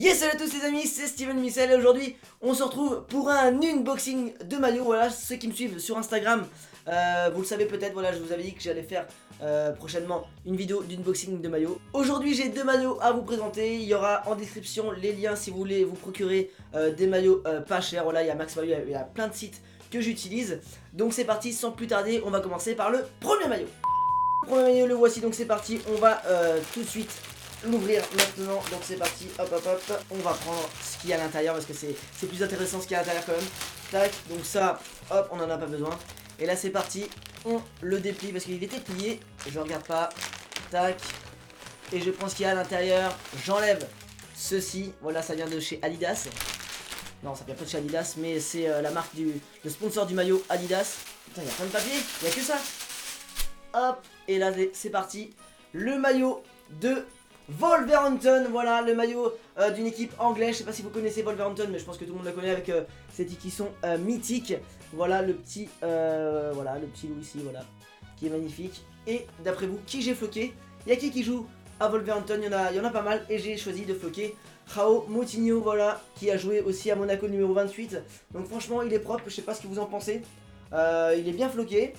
Yes, salut à tous les amis, c'est Steven Missel et aujourd'hui on se retrouve pour un unboxing de maillot. Voilà, ceux qui me suivent sur Instagram, vous le savez peut-être, voilà, je vous avais dit que j'allais faire prochainement une vidéo d'unboxing de maillot. Aujourd'hui j'ai deux maillots à vous présenter, il y aura en description les liens si vous voulez vous procurer des maillots pas chers. Voilà, il y a Max Maillot, il y a plein de sites que j'utilise. Donc c'est parti, sans plus tarder, on va commencer par le premier maillot. Le premier maillot, le voici, donc c'est parti, on va tout de suite l'ouvrir maintenant, donc c'est parti, hop hop hop, on va prendre ce qu'il y a à l'intérieur parce que c'est plus intéressant ce qu'il y a à l'intérieur quand même. Tac, donc ça, hop, on en a pas besoin. Et là c'est parti, on le déplie parce qu'il était plié, je regarde pas, tac, et je prends ce qu'il y a à l'intérieur, j'enlève ceci, voilà, ça vient de chez Adidas. Non, ça vient pas de chez Adidas, mais c'est la marque le sponsor du maillot Adidas. Putain, il y a plein de papier, il y a que ça. Hop, et là c'est parti, le maillot de Wolverhampton, voilà le maillot d'une équipe anglaise. Je sais pas si vous connaissez Wolverhampton, mais je pense que tout le monde le connaît avec ces équipes mythiques. Voilà le petit loup ici, voilà, qui est magnifique. Et d'après vous, qui j'ai floqué? Il y a qui joue à Wolverhampton? Il y en a pas mal et j'ai choisi de floquer João Moutinho, voilà, qui a joué aussi à Monaco numéro 28. Donc franchement il est propre, je sais pas ce que vous en pensez. Il est bien floqué.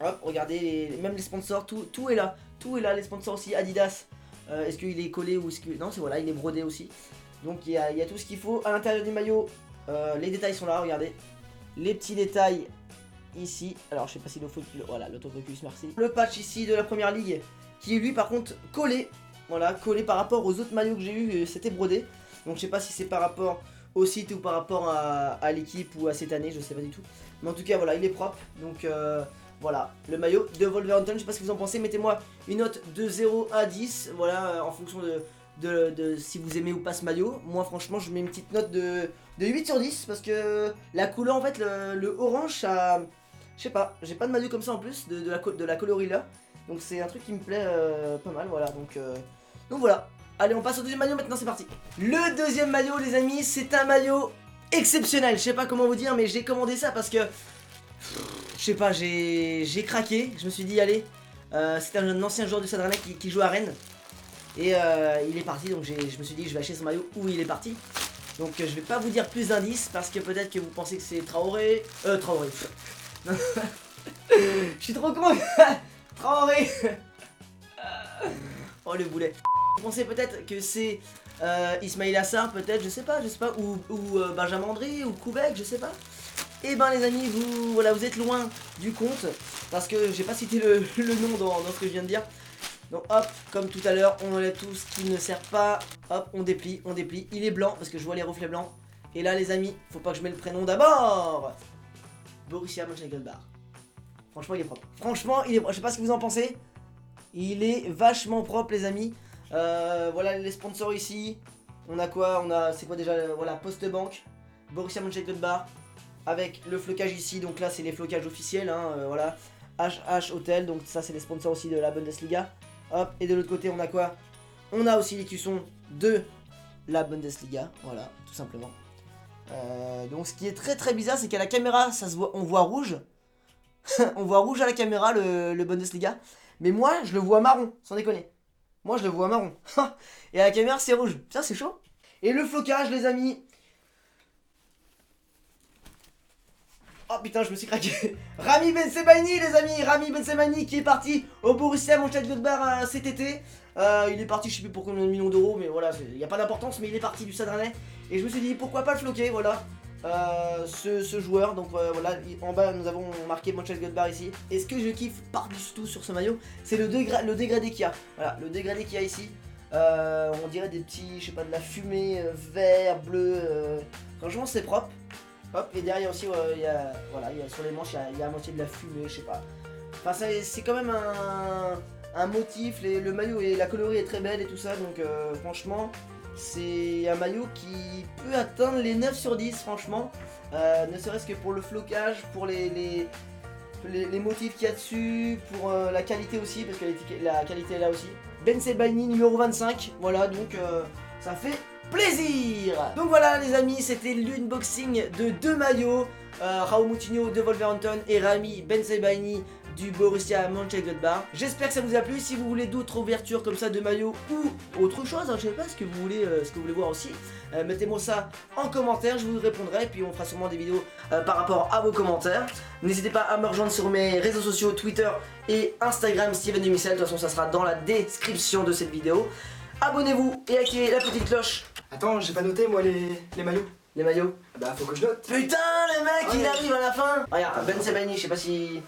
Hop, regardez, même les sponsors, tout est là. Tout est là, les sponsors aussi, Adidas. Est-ce qu'il est collé ou est-ce que... Non, c'est voilà, il est brodé aussi. Donc il y a tout ce qu'il faut. À l'intérieur du maillot, les détails sont là, regardez. Les petits détails ici. Alors je sais pas si voilà, l'autofocus, merci. Le patch ici de la première ligue, qui est lui par contre collé. Voilà, collé par rapport aux autres maillots que j'ai eu, c'était brodé. Donc je sais pas si c'est par rapport au site ou par rapport à l'équipe ou à cette année, je sais pas du tout. Mais en tout cas voilà, il est propre. Donc voilà, le maillot de Wolverhampton, je sais pas ce que vous en pensez, mettez-moi une note de 0 à 10, voilà, en fonction de si vous aimez ou pas ce maillot. Moi franchement je mets une petite note de 8 sur 10, parce que la couleur en fait, le orange, ça... Je sais pas, j'ai pas de maillot comme ça en plus, de la coloris là. Donc c'est un truc qui me plaît pas mal, voilà, donc voilà. Allez, on passe au deuxième maillot maintenant, c'est parti. Le deuxième maillot les amis, c'est un maillot exceptionnel, je sais pas comment vous dire, mais j'ai commandé ça parce que... Je sais pas, j'ai craqué, je me suis dit allez, c'était un ancien joueur du Stade Rennais qui joue à Rennes. Et il est parti, donc je me suis dit je vais acheter son maillot où il est parti. Donc je vais pas vous dire plus d'indices parce que peut-être que vous pensez que c'est Traoré. Traoré. Je suis trop con. Traoré. Oh le boulet. Vous pensez peut-être que c'est Ismaïla Sarr, peut-être, je sais pas, ou Benjamin André, ou Koubek, je sais pas. Et ben les amis, vous êtes loin du compte, parce que j'ai pas cité le nom dans ce que je viens de dire. Donc hop, comme tout à l'heure, on enlève tout ce qui ne sert pas. Hop, on déplie, il est blanc, parce que je vois les reflets blancs. Et là les amis, faut pas que je mette le prénom d'abord. Borussia Mönchengladbach. Franchement il est propre. Franchement il est propre, je sais pas ce que vous en pensez. Il est vachement propre les amis. Voilà les sponsors ici. On a quoi? C'est quoi déjà? Voilà, Postbank, Borussia Mönchengladbach. Avec le flocage ici, donc là c'est les flocages officiels, hein, voilà. HH Hotel, donc ça c'est les sponsors aussi de la Bundesliga. Hop, et de l'autre côté on a quoi? On a aussi les cuissons de la Bundesliga, voilà, tout simplement. Donc ce qui est très très bizarre, c'est qu'à la caméra, ça se voit, on voit rouge. On voit rouge à la caméra, le Bundesliga. Mais moi, je le vois marron, sans déconner. Moi, je le vois marron. Et à la caméra, c'est rouge. Putain, c'est chaud. Et le flocage, les amis... Oh putain, je me suis craqué. Rami Bensebaini les amis, Rami Bensebaini qui est parti au Borussia Mönchengladbach cet été. Il est parti, je sais plus pour combien de millions d'euros, mais voilà, il n'y a pas d'importance, mais il est parti du Stade Rennais. Et je me suis dit pourquoi pas le floquer, voilà, ce joueur. Donc voilà, en bas nous avons marqué Mönchengladbach ici. Et ce que je kiffe par-dessus tout sur ce maillot, c'est le dégradé qu'il y a. Voilà, le dégradé qu'il y a ici. On dirait des petits, je sais pas, de la fumée vert, bleu. Franchement c'est propre. Hop, et derrière aussi, sur les manches, il y a à moitié de la fumée, je sais pas. Enfin, c'est quand même un motif, le maillot et la coloris est très belle et tout ça, donc franchement, c'est un maillot qui peut atteindre les 9 sur 10, franchement. Ne serait-ce que pour le flocage, pour les motifs qu'il y a dessus, pour la qualité aussi, parce que la qualité est là aussi. Bensebaini numéro 25, voilà, donc ça fait plaisir. Donc voilà les amis, c'était l'unboxing de deux maillots, João Moutinho de Wolverhampton et Rami Bensebaini du Borussia Mönchengladbach. J'espère que ça vous a plu. Si vous voulez d'autres ouvertures comme ça de maillots ou autre chose, hein, je sais pas ce que vous voulez voir aussi, mettez-moi ça en commentaire, je vous répondrai et puis on fera sûrement des vidéos par rapport à vos commentaires. N'hésitez pas à me rejoindre sur mes réseaux sociaux, Twitter et Instagram, Steven Dumisel. De toute façon ça sera dans la description de cette vidéo. Abonnez-vous et activez la petite cloche. Attends, j'ai pas noté moi les maillots. Les maillots. Bah faut que je note. Putain le mec il arrive à la fin. Regarde, Ben Sebaini, je sais pas si...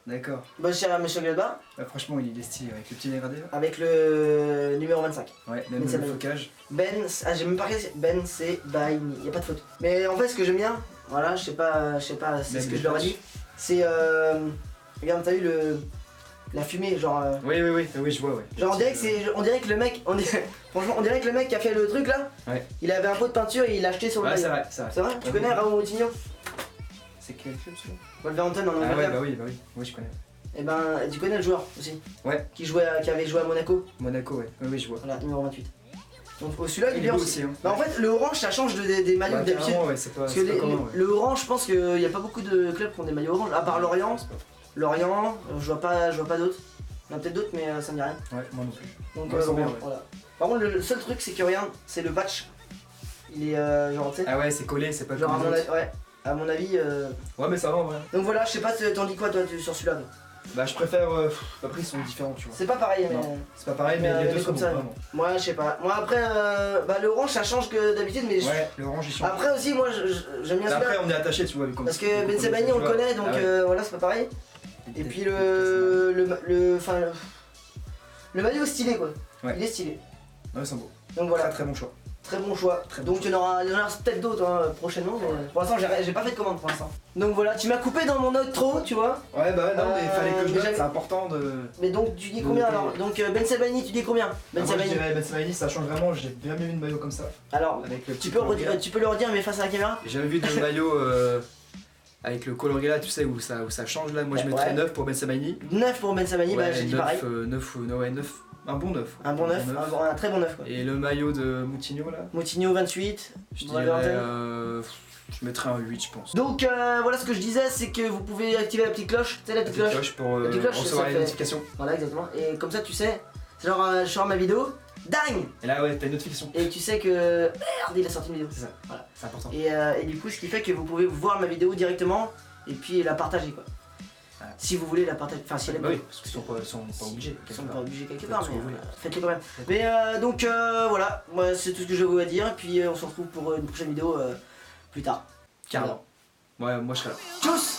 D'accord. Borussia Mönchengladbach. Bah franchement il est stylé avec le petit dégradé. Avec le numéro 25. Ouais, même le focage. Ben, j'ai même pas regardé, Ben Sebaini, y a pas de faute. Mais en fait ce que j'aime bien, voilà, je sais pas, c'est ce que je leur ai dit. C'est regarde, t'as vu la fumée, genre. Oui, je vois, ouais. Genre on dirait que le mec, franchement, on dirait que le mec qui a fait le truc là, ouais. Il avait un pot de peinture et il l'a acheté sur le maillot. maillot. C'est vrai. C'est vrai. Tu connais Raoul Moutinho? C'est quel club celui-là? Wolverhampton en Ah Angleterre. ouais, bah oui, je connais. Et ben, tu connais le joueur aussi? Ouais. Qui avait joué à Monaco. Monaco, ouais. Oui, je vois. Voilà, numéro 28. Donc celui-là il est bien aussi. Hein. Bah en fait le orange ça change des maillots d'habitude. Ouais, c'est pas, parce que le orange je pense qu'il n'y a pas beaucoup de clubs qui ont des maillots orange, à part Lorient. Lorient, je vois pas d'autres. Il y en a peut-être d'autres mais ça me dit rien. Ouais, moi non plus. Donc bon, bien, ouais. voilà. Par contre le seul truc c'est que regarde, c'est le patch. Il est genre tu sais. Ah ouais c'est collé, c'est pas genre comme les autres. ouais, à mon avis. Ouais mais ça va en vrai. Donc voilà, je sais pas t'en dis quoi toi sur celui-là. Bah je préfère. Après ils sont différents tu vois. C'est pas pareil mais. C'est pas pareil mais les deux sont comme ça. vraiment. Moi je sais pas. Moi après bah le orange ça change que d'habitude mais. Ouais, le orange il change. Après aussi moi j'aime bien celui-là. Après on est attaché tu vois comme. Parce que Ben Sebaini on le connaît donc voilà c'est pas pareil. Et puis le maillot stylé quoi. Ouais. Il est stylé. Ouais c'est beau. Donc voilà. Très bon choix. Très bon choix. Donc il y en aura peut-être d'autres hein, prochainement mais pour l'instant j'ai pas fait de commande pour l'instant. Donc voilà, tu m'as coupé dans mon outro tu vois. Ouais bah non mais fallait que je note, mais c'est important de... Mais donc tu dis combien alors? Donc Ben Sebaini tu dis combien? Ben Sebaini. Sebaini. Moi je dirais Ben Sebaini ça change vraiment, j'ai jamais vu de maillot comme ça. Alors avec le tu peux le redire mais face à la caméra? J'ai jamais vu de maillot avec le coloré là tu sais où ça change là, moi je mettrais 9 pour Ben Sebaini. 9 pour Ben Sebaini, bah j'ai dit pareil. 9, un bon 9. Un bon 9, un très bon 9 quoi. Et le maillot de Moutinho là? Moutinho 28. Je dirais, je mettrais un 8 je pense. Donc voilà ce que je disais, c'est que vous pouvez activer la petite cloche, tu sais la petite cloche pour recevoir les notifications. Voilà exactement, et comme ça tu sais, c'est genre je sors ma vidéo, dang! Et là ouais t'as une notification. Et tu sais que merde il a sorti une vidéo. C'est ça, voilà, c'est important. Et du coup ce qui fait que vous pouvez voir ma vidéo directement et puis la partager quoi. Voilà. Si vous voulez la partager, enfin si elle est bah oui, parce qu'ils sont pas obligés. Ils sont pas obligés quelque part, mais faites-le quand même. Mais donc voilà, moi c'est tout ce que je vous à dire et puis on se retrouve pour une prochaine vidéo plus tard. Carrément. Ouais, moi je serai là. Tchuss!